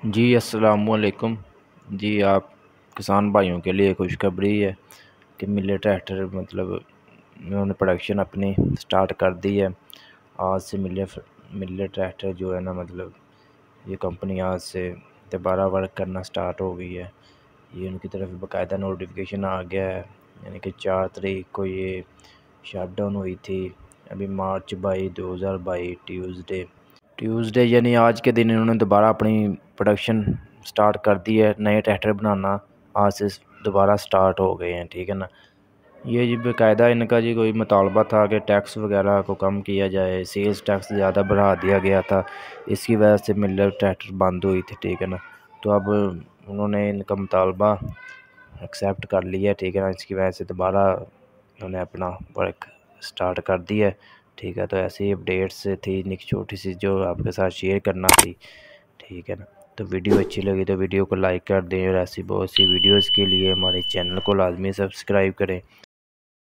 جی السلام علیکم جی آپ کسان بھائیوں کے لیے خوشخبری ہے کہ ملے ٹریکٹر انہوں نے پروڈکشن اپنی سٹارٹ کر دی ہے۔ آج سے ملے ٹریکٹر جو ہے نا یہ کمپنی آج سے دوبارہ ورک کرنا سٹارٹ ہو گئی ہے۔ یہ ان کی طرف باقاعدہ نوٹیفیکیشن آ گیا ہے، یعنی کہ 4 تاریخ کو یہ شٹ ڈاؤن ہوئی تھی۔ ابھی مارچ 2022 ٹیوزڈے یعنی آج کے دن انہوں نے دوبارہ اپنی پروڈکشن سٹارٹ کر دی ہے۔ نئے ٹریکٹر بنانا آج سے دوبارہ سٹارٹ ہو گئے ہیں، ٹھیک ہے نا۔ یہ جی باقاعدہ ان کا کوئی مطالبہ تھا کہ ٹیکس وغیرہ کو کم کیا جائے، سیلز ٹیکس زیادہ بڑھا دیا گیا تھا، اس کی وجہ سے ملر ٹریکٹر بند ہوئی تھی، ٹھیک ہے نا۔ تو اب انہوں نے ان کا مطالبہ ایکسیپٹ کر لیا ہے، ٹھیک ہے نا۔ اس کی وجہ سے دوبارہ انہوں نے اپنا ورک سٹارٹ کر دیا ہے، ٹھیک ہے۔ تو ایسی اپڈیٹس تھی چھوٹی سی جو آپ کے ساتھ شیئر کرنا تھی، ٹھیک ہے نا۔ تو ویڈیو اچھی لگی تو ویڈیو کو لائک کر دیں، اور ایسی بہت سی ویڈیوز کے لیے ہمارے چینل کو لازمی سبسکرائب کریں۔